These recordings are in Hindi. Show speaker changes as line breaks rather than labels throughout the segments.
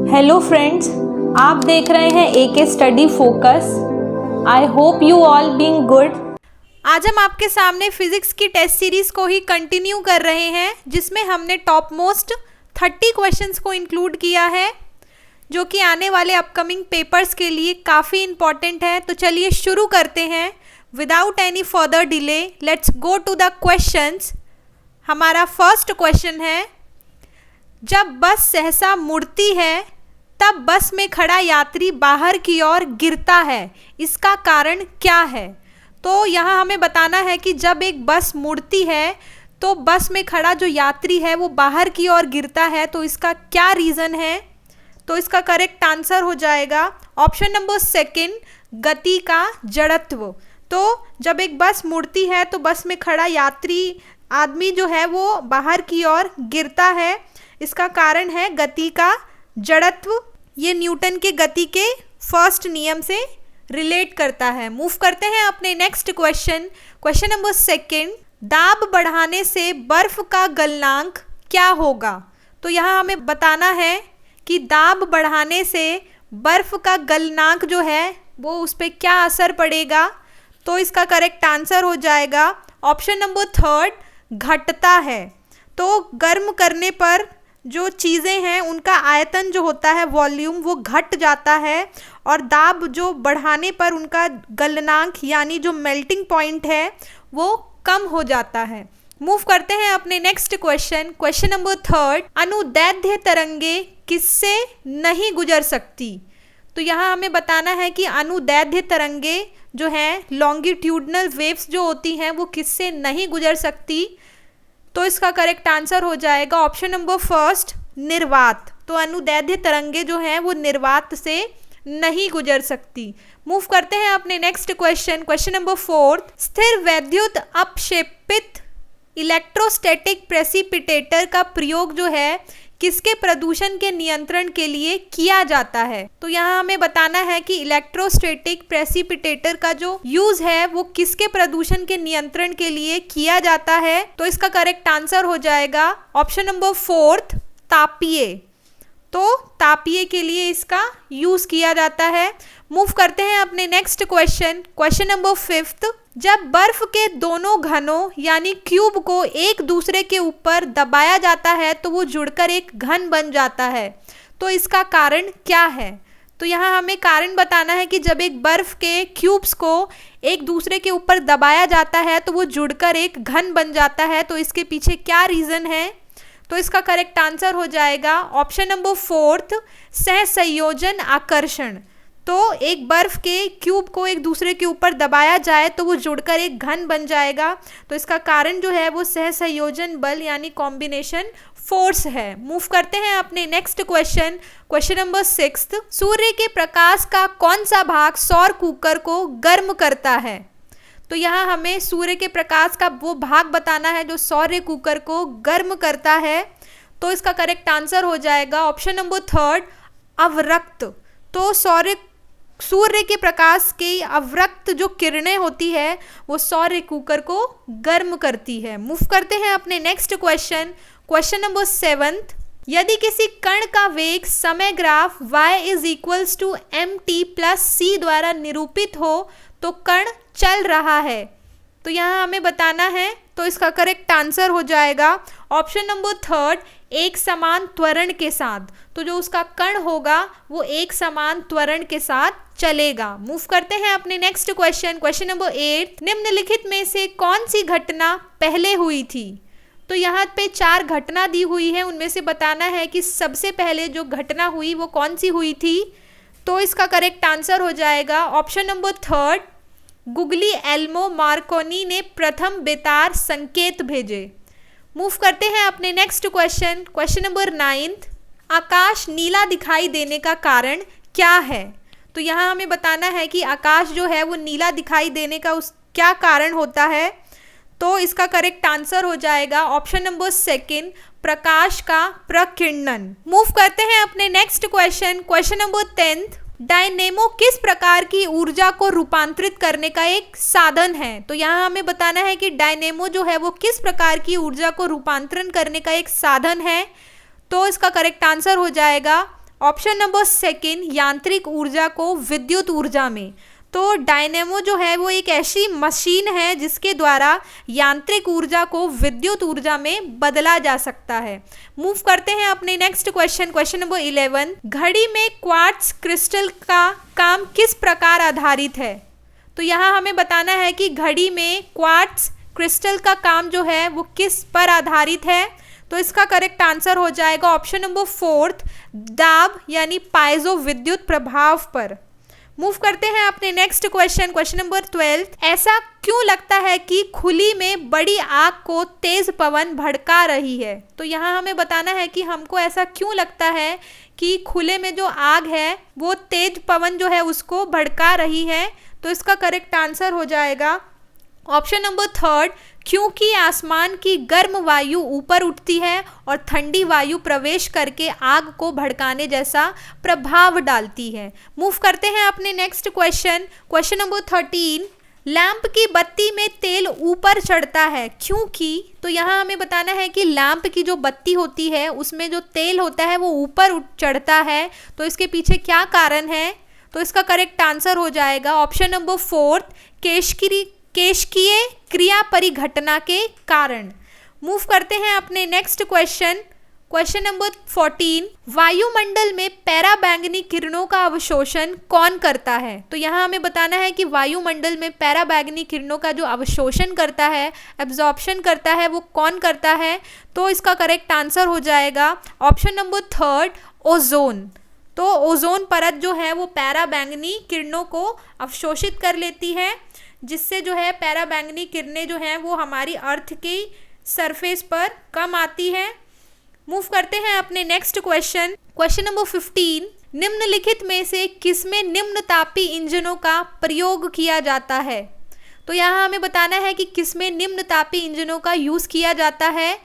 हेलो फ्रेंड्स, आप देख रहे हैं AK study focus. I hope you all being good.
आज हम आपके सामने फिजिक्स की टेस्ट सीरीज को ही कंटिन्यू कर रहे हैं, जिसमें हमने टॉप मोस्ट 30 क्वेश्चंस को इंक्लूड किया है, जो कि आने वाले अपकमिंग पेपर्स के लिए काफ़ी इम्पॉर्टेंट है। तो चलिए शुरू करते हैं without any further delay. Let's go to the questions. हमारा फर्स्ट क्वेश्चन है, जब बस सहसा मुड़ती है तब बस में खड़ा यात्री बाहर की ओर गिरता है, इसका कारण क्या है? तो यहाँ हमें बताना है कि जब एक बस मुड़ती है तो बस में खड़ा जो यात्री है वो बाहर की ओर गिरता है, तो इसका क्या रीज़न है? तो इसका करेक्ट आंसर हो जाएगा ऑप्शन नंबर सेकंड, गति का जड़त्व। तो जब एक बस मुड़ती है तो बस में खड़ा यात्री आदमी जो है वो बाहर की ओर गिरता है, इसका कारण है गति का जड़त्व। ये न्यूटन के गति के फर्स्ट नियम से रिलेट करता है। मूव करते हैं अपने next question. Question number second, दाब बढ़ाने से बर्फ का गलनांक क्या होगा? तो यहाँ हमें बताना है कि दाब बढ़ाने से बर्फ का गलनांक जो है वो उस पर क्या असर पड़ेगा। तो इसका करेक्ट आंसर हो जाएगा ऑप्शन नंबर थर्ड, घटता है। तो गर्म करने पर जो चीज़ें हैं उनका आयतन जो होता है, वॉल्यूम, वो घट जाता है, और दाब जो बढ़ाने पर उनका गलनांक यानी जो मेल्टिंग पॉइंट है वो कम हो जाता है। मूव करते हैं अपने next question. Question number third, अनुदैर्ध्य तरंगे किससे नहीं गुजर सकती? तो यहाँ हमें बताना है कि अनुदैर्ध्य तरंगे जो हैं, लॉन्गिट्यूडनल वेव्स जो होती हैं, वो किससे नहीं गुजर सकती। तो इसका करेक्ट आंसर हो जाएगा ऑप्शन नंबर फर्स्ट, निर्वात। तो अनुदैर्ध्य तरंगे जो हैं वो निर्वात से नहीं गुजर सकती। मूव करते हैं अपने next question. Question number fourth, स्थिर वैद्युत अपक्षेपित इलेक्ट्रोस्टैटिक प्रेसिपिटेटर का प्रयोग जो है किसके प्रदूषण के नियंत्रण के लिए किया जाता है? तो यहाँ हमें बताना है कि इलेक्ट्रोस्टैटिक प्रेसिपिटेटर का जो यूज है वो किसके प्रदूषण के नियंत्रण के लिए किया जाता है। तो इसका करेक्ट आंसर हो जाएगा ऑप्शन नंबर फोर्थ, तापीय। तो तापीय के लिए इसका यूज किया जाता है। मूव करते हैं अपने next question. Question number fifth, जब बर्फ के दोनों घनों यानी क्यूब को एक दूसरे के ऊपर दबाया जाता है तो वो जुड़कर एक घन बन जाता है, तो इसका कारण क्या है? तो यहाँ हमें कारण बताना है कि जब एक बर्फ के क्यूब्स को एक दूसरे के ऊपर दबाया जाता है तो वो जुड़कर एक घन बन जाता है, तो इसके पीछे क्या रीज़न है? तो इसका करेक्ट आंसर हो जाएगा ऑप्शन नंबर फोर्थ, सहसंयोजन आकर्षण। तो एक बर्फ के क्यूब को एक दूसरे के ऊपर दबाया जाए तो वो जुड़कर एक घन बन जाएगा, तो इसका कारण जो है वो सहसंयोजन बल यानी कॉम्बिनेशन फोर्स है। मूव करते हैं अपने next question. Question number sixth, सूर्य के प्रकाश का कौन सा भाग सौर कुकर को गर्म करता है? तो यहाँ हमें सूर्य के प्रकाश का वो भाग बताना है जो सौर कुकर को गर्म करता है। तो इसका करेक्ट आंसर हो जाएगा ऑप्शन नंबर थर्ड, अवरक्त। तो सूर्य के प्रकाश की अवरक्त जो किरणें होती है वो सौर कुकर को गर्म करती है। मूव करते हैं अपने next question. Question number seventh, यदि किसी कण का वेग समय graph y is equals to mt+c द्वारा निरूपित हो तो कण चल रहा है। तो यहाँ हमें बताना है, तो इसका करेक्ट आंसर हो जाएगा ऑप्शन नंबर थर्ड, एक समान त्वरण के साथ। तो जो उसका कण होगा वो एक समान त्वरण के साथ चलेगा। मूव करते हैं अपने नेक्स्ट क्वेश्चन। क्वेश्चन नंबर 8, निम्नलिखित में से कौन सी घटना पहले हुई थी? तो यहाँ पे 4 घटना दी हुई है, उनमें से बताना है कि सबसे पहले जो घटना हुई वो कौन सी हुई थी। तो इसका करेक्ट आंसर हो जाएगा ऑप्शन नंबर थर्ड, गुग्लिएल्मो मार्कोनी ने प्रथम बेतार संकेत भेजे। मूव करते हैं अपने नेक्स्ट क्वेश्चन। क्वेश्चन नंबर 9, आकाश नीला दिखाई देने का कारण क्या है? तो यहाँ हमें बताना है कि आकाश जो है वो नीला दिखाई देने का क्या कारण होता है। तो इसका करेक्ट आंसर हो जाएगा ऑप्शन नंबर सेकंड, प्रकाश का प्रकीर्णन। मूव करते हैं अपने next question. Question number 10, dynamo किस प्रकार की ऊर्जा को रूपांतरित करने का एक साधन है? तो यहाँ हमें बताना है कि डायनेमो जो है वो किस प्रकार की ऊर्जा को रूपांतरण करने का एक साधन है। तो इसका करेक्ट आंसर हो जाएगा ऑप्शन नंबर सेकंड, यांत्रिक ऊर्जा को विद्युत ऊर्जा में। तो डायनेमो जो है वो एक ऐसी मशीन है जिसके द्वारा यांत्रिक ऊर्जा को विद्युत ऊर्जा में बदला जा सकता है। मूव करते हैं अपने नेक्स्ट क्वेश्चन, क्वेश्चन नंबर 11। घड़ी में क्वार्ट्ज क्रिस्टल का काम किस प्रकार आधारित है? तो यहाँ हमें बताना है कि घड़ी में क्वार्ट्ज क्रिस्टल का काम जो है वो किस पर आधारित है। तो इसका करेक्ट आंसर हो जाएगा ऑप्शन नंबर 4, दाब यानी पाइजो विद्युत प्रभाव पर। मूव करते हैं अपने नेक्स्ट क्वेश्चन, क्वेश्चन नंबर 12। ऐसा क्यों लगता है कि खुली में बड़ी आग को तेज पवन भड़का रही है? तो यहाँ हमें बताना है कि हमको ऐसा क्यों लगता है कि खुले में जो आग है वो तेज पवन जो है उसको भड़का रही है। तो इसका करेक्ट आंसर हो जाएगा ऑप्शन नंबर 3, क्योंकि आसमान की गर्म वायु ऊपर उठती है और ठंडी वायु प्रवेश करके आग को भड़काने जैसा प्रभाव डालती है। मूव करते हैं अपने next question, question number 13। Lamp की बत्ती में तेल ऊपर चढ़ता है क्योंकि? तो यहाँ हमें बताना है कि लैंप की जो बत्ती होती है उसमें जो तेल होता है वो ऊपर चढ़ता है। तो इसके पीछे क्या कारण है? तो इसका करेक्ट आंसर हो जाएगा ऑप्शन नंबर 4, केशकीय क्रिया परिघटना के कारण। मूव करते हैं अपने नेक्स्ट क्वेश्चन, क्वेश्चन नंबर 14। वायुमंडल में पैराबैंगनी किरणों का अवशोषण कौन करता है? तो यहाँ हमें बताना है कि वायुमंडल में पैराबैंगनी किरणों का जो अवशोषण करता है, एब्जॉर्प्शन करता है, वो कौन करता है? तो इसका करेक्ट आंसर हो जाएगा ऑप्शन नंबर 3, ओजोन। तो ओजोन परत जो है वो पैराबैंगनी किरणों को अवशोषित कर लेती है, जिससे जो है पैराबैंगनी किरणें जो हैं वो हमारी अर्थ की सरफेस पर कम आती है। मूव करते हैं अपने नेक्स्ट क्वेश्चन, क्वेश्चन नंबर 15। निम्नलिखित में से किसमें निम्न तापी इंजनों का प्रयोग किया जाता है? तो यहाँ हमें बताना है कि किसमें निम्न तापी इंजनों का यूज़ किया जाता है।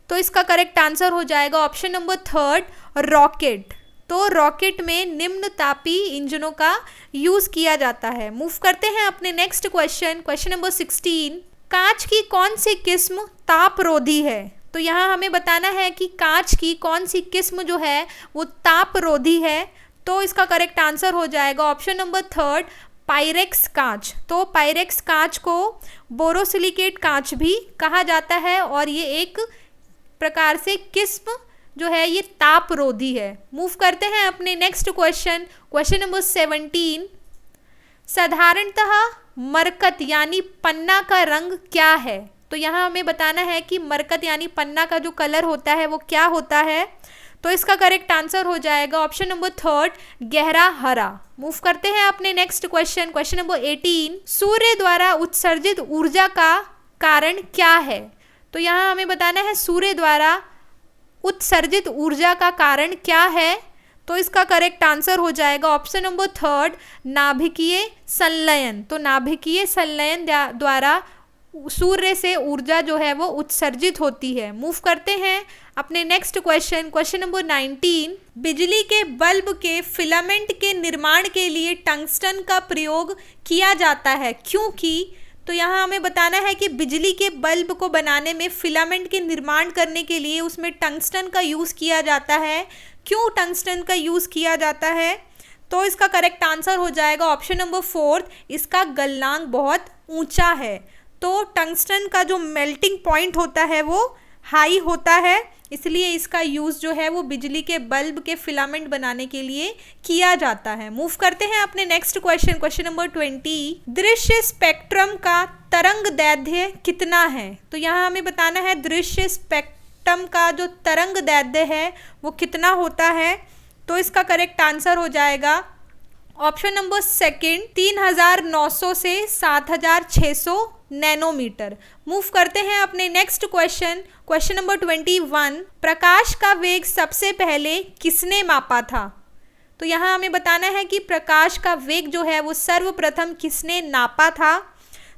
तो इसका करेक्ट आंसर हो जाएगा ऑप्शन नंबर 3, रॉकेट। तो रॉकेट में निम्न तापी इंजनों का यूज किया जाता है। मूव करते हैं अपने नेक्स्ट क्वेश्चन, क्वेश्चन नंबर 16। कांच की कौन सी किस्म तापरोधी है? तो यहाँ हमें बताना है कि कांच की कौन सी किस्म जो है वो तापरोधी है। तो इसका करेक्ट आंसर हो जाएगा ऑप्शन नंबर 3, पायरेक्स कांच। तो पायरेक्स कांच को बोरोसिलिकेट कांच भी कहा जाता है और ये एक प्रकार से किस्म जो है ये तापरोधी है। मूव करते हैं अपने नेक्स्ट क्वेश्चन, क्वेश्चन नंबर 17। साधारणतः मरकत यानी पन्ना का रंग क्या है? तो यहाँ हमें बताना है कि मरकत यानी पन्ना का जो कलर होता है वो क्या होता है। तो इसका करेक्ट आंसर हो जाएगा ऑप्शन नंबर 3, गहरा हरा। मूव करते हैं अपने नेक्स्ट क्वेश्चन, क्वेश्चन नंबर 18। सूर्य द्वारा उत्सर्जित ऊर्जा का कारण क्या है? तो यहाँ हमें बताना है सूर्य द्वारा उत्सर्जित ऊर्जा का कारण क्या है। तो इसका करेक्ट आंसर हो जाएगा ऑप्शन नंबर 3, नाभिकीय संलयन। तो नाभिकीय संलयन द्वारा सूर्य से ऊर्जा जो है वो उत्सर्जित होती है। मूव करते हैं अपने नेक्स्ट क्वेश्चन, क्वेश्चन नंबर 19। बिजली के बल्ब के फिलामेंट के निर्माण के लिए टंगस्टन का प्रयोग किया जाता है क्योंकि? तो यहाँ हमें बताना है कि बिजली के बल्ब को बनाने में फिलामेंट के निर्माण करने के लिए उसमें टंगस्टन का यूज़ किया जाता है। क्यों टंगस्टन का यूज़ किया जाता है? तो इसका करेक्ट आंसर हो जाएगा ऑप्शन नंबर 4, इसका गलनांक बहुत ऊंचा है। तो टंगस्टन का जो मेल्टिंग पॉइंट होता है वो हाई होता है, इसलिए इसका यूज़ जो है वो बिजली के बल्ब के फिलामेंट बनाने के लिए किया जाता है। मूव करते हैं अपने नेक्स्ट क्वेश्चन, क्वेश्चन नंबर 20। दृश्य स्पेक्ट्रम का तरंग दैर्ध्य कितना है? तो यहाँ हमें बताना है दृश्य स्पेक्ट्रम का जो तरंग दैर्ध्य है वो कितना होता है। तो इसका करेक्ट आंसर हो जाएगा ऑप्शन नंबर 2, 3900 से 7600 नैनोमीटर। मूव करते हैं अपने नेक्स्ट क्वेश्चन, क्वेश्चन नंबर 21। प्रकाश का वेग सबसे पहले किसने मापा था? तो यहाँ हमें बताना है कि प्रकाश का वेग जो है वो सर्वप्रथम किसने नापा था।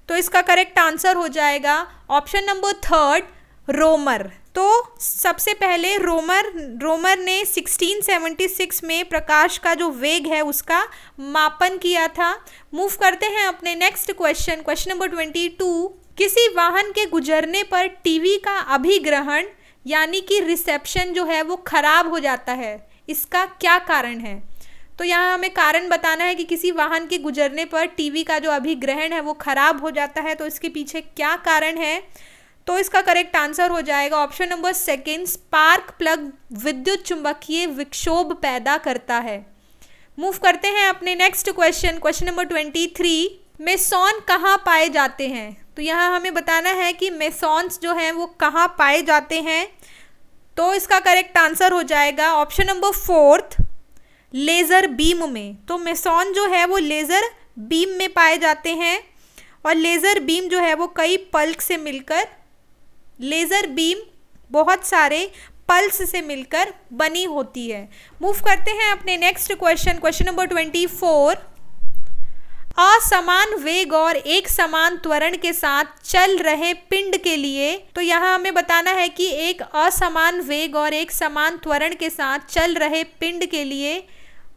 तो इसका करेक्ट आंसर हो जाएगा ऑप्शन नंबर 3, रोमर। तो सबसे पहले रोमर ने 1676 में प्रकाश का जो वेग है उसका मापन किया था। मूव करते हैं अपने नेक्स्ट क्वेश्चन, क्वेश्चन नंबर 22। किसी वाहन के गुजरने पर टीवी का अभिग्रहण यानी कि रिसेप्शन जो है वो खराब हो जाता है। इसका क्या कारण है? तो यहाँ हमें कारण बताना है कि किसी वाहन के गुजरने पर टीवी का जो अभिग्रहण है वो खराब हो जाता है, तो इसके पीछे क्या कारण है? तो इसका करेक्ट आंसर हो जाएगा option number second, spark plug विद्युत चुंबकीय विक्षोभ पैदा करता है। मूव करते हैं अपने next question, question number 23, meson कहाँ पाए जाते हैं? तो यहाँ हमें बताना है कि मेसॉन्स जो हैं वो कहाँ पाए जाते हैं। तो इसका करेक्ट आंसर हो जाएगा ऑप्शन नंबर 4, लेज़र बीम में। तो मेसॉन जो है वो लेज़र बीम में पाए जाते हैं, और लेज़र बीम जो है वो कई पल्स से मिलकर, लेज़र बीम बहुत सारे पल्स से मिलकर बनी होती है। मूव करते हैं अपने नेक्स्ट क्वेश्चन, क्वेश्चन नंबर 24, असमान वेग और एक समान त्वरण के साथ चल रहे पिंड के लिए। तो यहाँ हमें बताना है कि एक असमान वेग और एक समान त्वरण के साथ चल रहे पिंड के लिए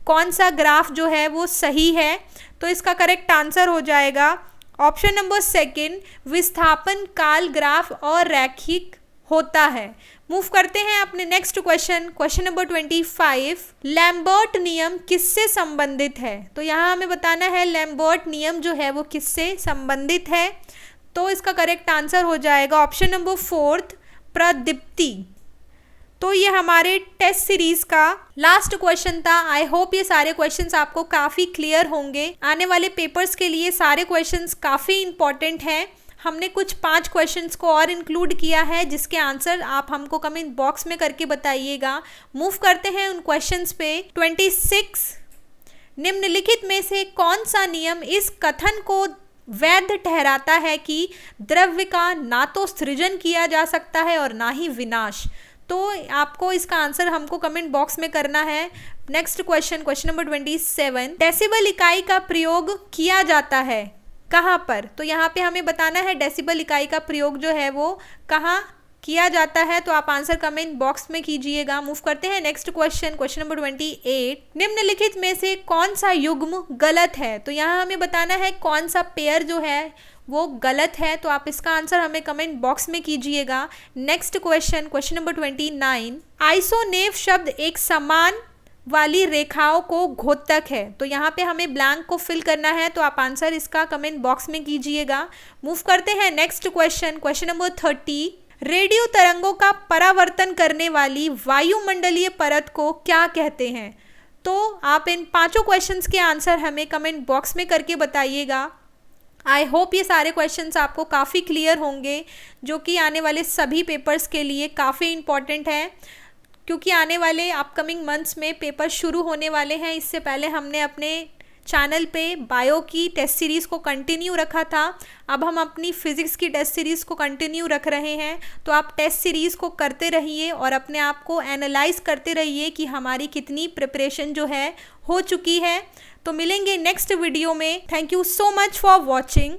कौन सा ग्राफ जो है वो सही है। तो इसका करेक्ट आंसर हो जाएगा ऑप्शन नंबर सेकंड, विस्थापन काल ग्राफ अरैखिक होता है। मूव करते हैं अपने next question, question number 25, Lambert नियम किससे संबंधित है? तो यहाँ हमें बताना है लैम्बर्ट नियम जो है वो किससे संबंधित है। तो इसका करेक्ट आंसर हो जाएगा ऑप्शन नंबर 4, प्रदीप्ति। तो ये हमारे टेस्ट सीरीज का लास्ट क्वेश्चन था। आई होप ये सारे क्वेश्चंस आपको काफ़ी क्लियर होंगे। आने वाले पेपर्स के लिए सारे क्वेश्चंस काफ़ी इंपॉर्टेंट हैं। हमने कुछ 5 क्वेश्चंस को और इंक्लूड किया है जिसके आंसर आप हमको कमेंट बॉक्स में करके बताइएगा। मूव करते हैं उन क्वेश्चंस पे। 26, निम्नलिखित में से कौन सा नियम इस कथन को वैध ठहराता है कि द्रव्य का ना तो सृजन किया जा सकता है और ना ही विनाश? तो आपको इसका आंसर हमको कमेंट बॉक्स में करना है। Next question, question number 27, decibel इकाई का प्रयोग किया जाता है कहाँ पर? तो यहाँ पे हमें बताना है डेसिबल इकाई का प्रयोग जो है वो कहाँ किया जाता है। तो आप आंसर कमेंट बॉक्स में कीजिएगा। मूव करते हैं नेक्स्ट क्वेश्चन, क्वेश्चन नंबर 28, निम्नलिखित में से कौन सा युग्म गलत है? तो यहाँ हमें बताना है कौन सा पेयर जो है वो गलत है। तो आप इसका आंसर हमें कमेंट बॉक्स में कीजिएगा। नेक्स्ट क्वेश्चन, क्वेश्चन नंबर 29, आइसोनेव शब्द एक समान वाली रेखाओं को घोतक है। तो यहाँ पे हमें ब्लैंक को फिल करना है। तो आप आंसर इसका कमेंट बॉक्स में कीजिएगा। मूव करते हैं next question, question number 30, radio तरंगों का परावर्तन करने वाली वायुमंडलीय परत को क्या कहते हैं? तो आप इन 5 क्वेश्चंस के आंसर हमें कमेंट बॉक्स में करके बताइएगा। आई होप ये सारे क्वेश्चंस आपको काफ़ी क्लियर होंगे, जो कि आने वाले सभी पेपर्स के लिए काफ़ी इम्पॉर्टेंट है, क्योंकि आने वाले अपकमिंग मंथ्स में पेपर शुरू होने वाले हैं। इससे पहले हमने अपने चैनल पे बायो की टेस्ट सीरीज़ को कंटिन्यू रखा था, अब हम अपनी फिज़िक्स की टेस्ट सीरीज़ को कंटिन्यू रख रहे हैं। तो आप टेस्ट सीरीज़ को करते रहिए और अपने आप को एनालाइज करते रहिए कि हमारी कितनी प्रिपरेशन जो है हो चुकी है। तो मिलेंगे नेक्स्ट वीडियो में। Thank you so much for watching.